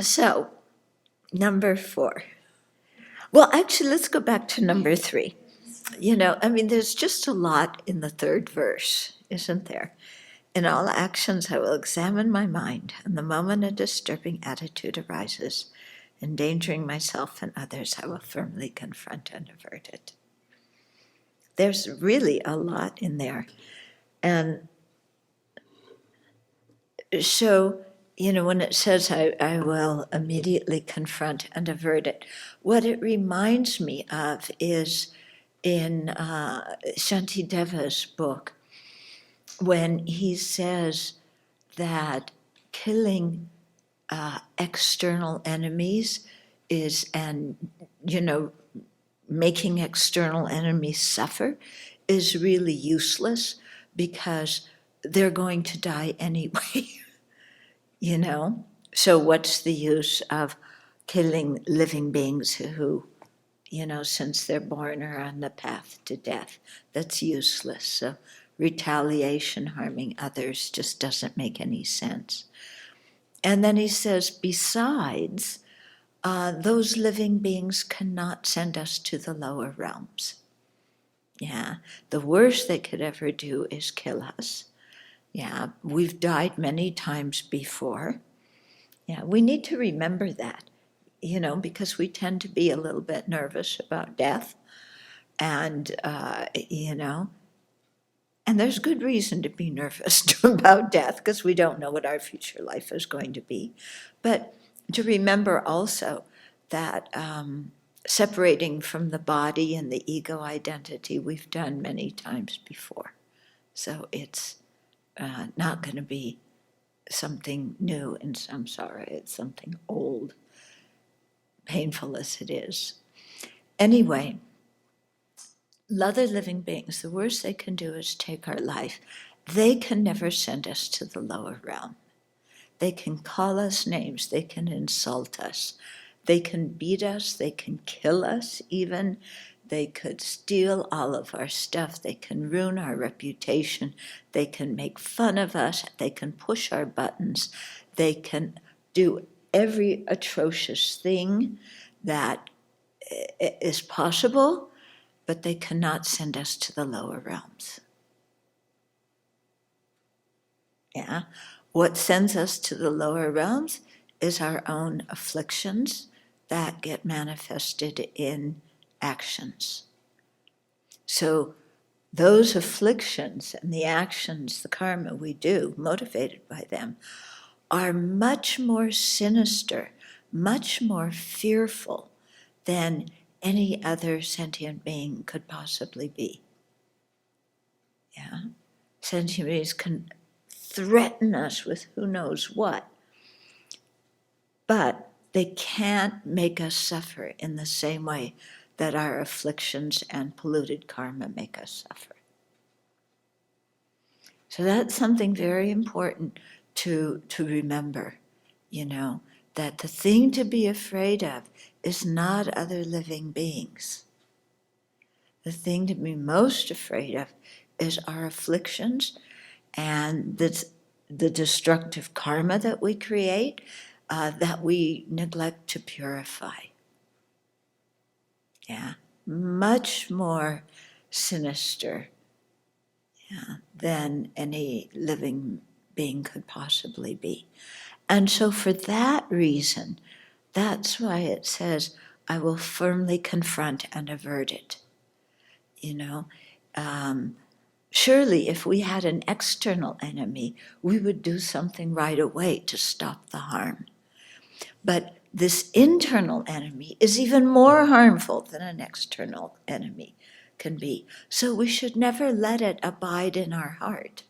So, number 4. Well, actually, let's go back to number 3. There's just a lot in the 3rd verse, isn't there? In all actions, I will examine my mind, and the moment a disturbing attitude arises, endangering myself and others, I will firmly confront and avert it. There's really a lot in there. And so, when it says I will immediately confront and avert it, what it reminds me of is in Shantideva's book, when he says that killing external enemies making external enemies suffer is really useless because they're going to die anyway, So what's the use of killing living beings who, since they're born are on the path to death? That's useless. So retaliation, harming others, just doesn't make any sense. And then he says, besides, those living beings cannot send us to the lower realms. Yeah, the worst they could ever do is kill us. Yeah, we've died many times before. Yeah, we need to remember that, because we tend to be a little bit nervous about death. And, and there's good reason to be nervous about death because we don't know what our future life is going to be. But to remember also that separating from the body and the ego identity we've done many times before. So it's not going to be something new in samsara. It's something old, painful as it is. Anyway, other living beings, the worst they can do is take our life. They can never send us to the lower realm. They can call us names, they can insult us, they can beat us, they can kill us even, they could steal all of our stuff, they can ruin our reputation, they can make fun of us, they can push our buttons, they can do every atrocious thing that is possible, but they cannot send us to the lower realms. Yeah. What sends us to the lower realms is our own afflictions that get manifested in actions. So those afflictions and the actions, the karma we do, motivated by them, are much more sinister, much more fearful than any other sentient being could possibly be. Yeah? Sentient beings can threaten us with who knows what, but they can't make us suffer in the same way that our afflictions and polluted karma make us suffer. So that's something very important to remember, that the thing to be afraid of is not other living beings. The thing to be most afraid of is our afflictions and the destructive karma that we create, that we neglect to purify. Yeah, much more sinister, than any living being could possibly be. And so for that reason, that's why it says, I will firmly confront and avert it. Surely if we had an external enemy, we would do something right away to stop the harm. But this internal enemy is even more harmful than an external enemy can be. So we should never let it abide in our heart.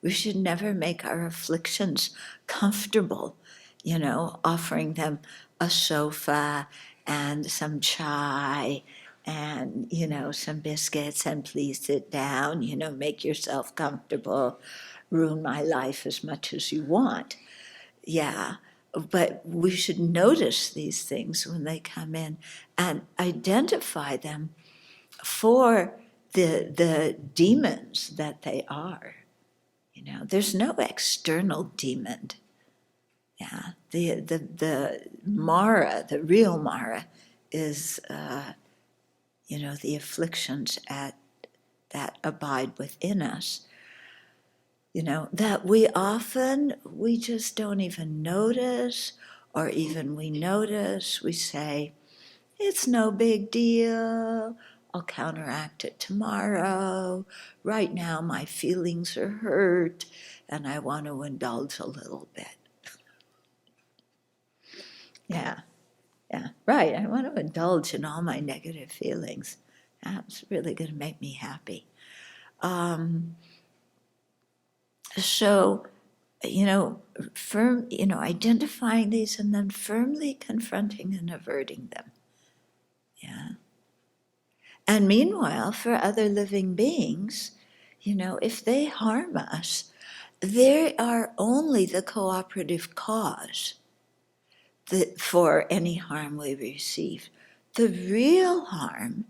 We should never make our afflictions comfortable, offering them a sofa and some chai and, some biscuits and please sit down, make yourself comfortable, ruin my life as much as you want. Yeah, but we should notice these things when they come in and identify them for the demons that they are. There's no external demon. Yeah, the Mara, the real Mara, is the afflictions that abide within us. That we just don't even notice, or even we notice, we say, it's no big deal. I'll counteract it tomorrow. Right now, my feelings are hurt, and I want to indulge a little bit. Yeah, right. I want to indulge in all my negative feelings. That's really going to make me happy. So, identifying these and then firmly confronting and averting them. Yeah. And meanwhile, for other living beings, if they harm us, they are only the cooperative cause for any harm we receive. The real harm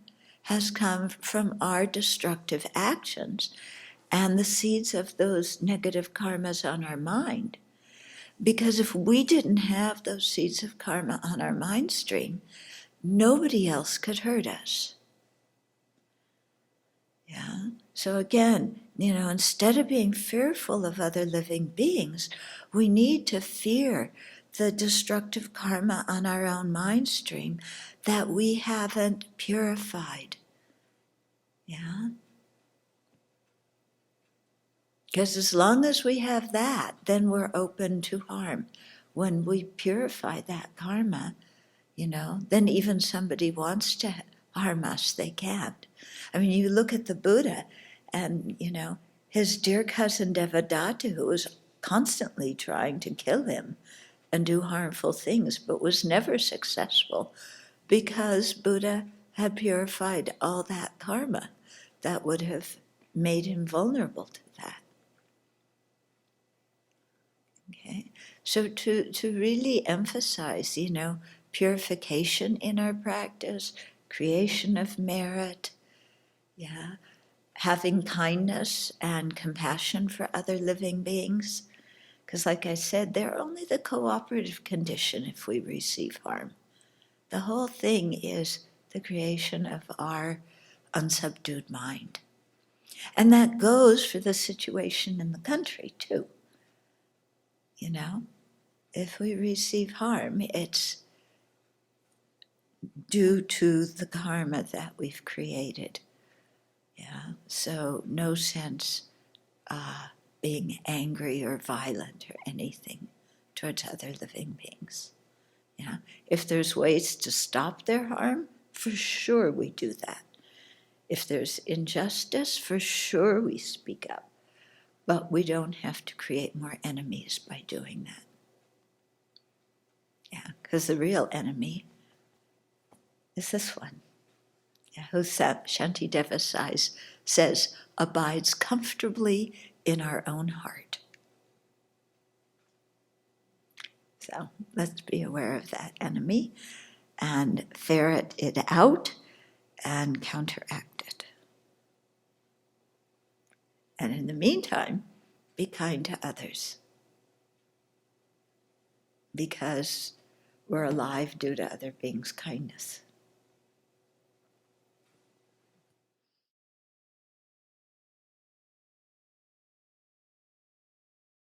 has come from our destructive actions and the seeds of those negative karmas on our mind. Because if we didn't have those seeds of karma on our mind stream, nobody else could hurt us. Yeah. So again, instead of being fearful of other living beings, we need to fear the destructive karma on our own mind stream that we haven't purified. Yeah. Because as long as we have that, then we're open to harm. When we purify that karma, then even somebody wants to harm us, they can't. I mean, you look at the Buddha and, his dear cousin Devadatta, who was constantly trying to kill him and do harmful things, but was never successful because Buddha had purified all that karma that would have made him vulnerable to that. Okay, so to really emphasize, purification in our practice, creation of merit, yeah, having kindness and compassion for other living beings, because like I said, they're only the cooperative condition if we receive harm. The whole thing is the creation of our unsubdued mind. And that goes for the situation in the country too. If we receive harm, it's due to the karma that we've created. Yeah, so no sense being angry or violent or anything towards other living beings. Yeah, if there's ways to stop their harm, for sure we do that. If there's injustice, for sure we speak up. But we don't have to create more enemies by doing that. Yeah, because the real enemy is this one. Yeah, who Shantideva says abides comfortably in our own heart. So let's be aware of that enemy and ferret it out and counteract it. And in the meantime, be kind to others, because we're alive due to other beings' kindness.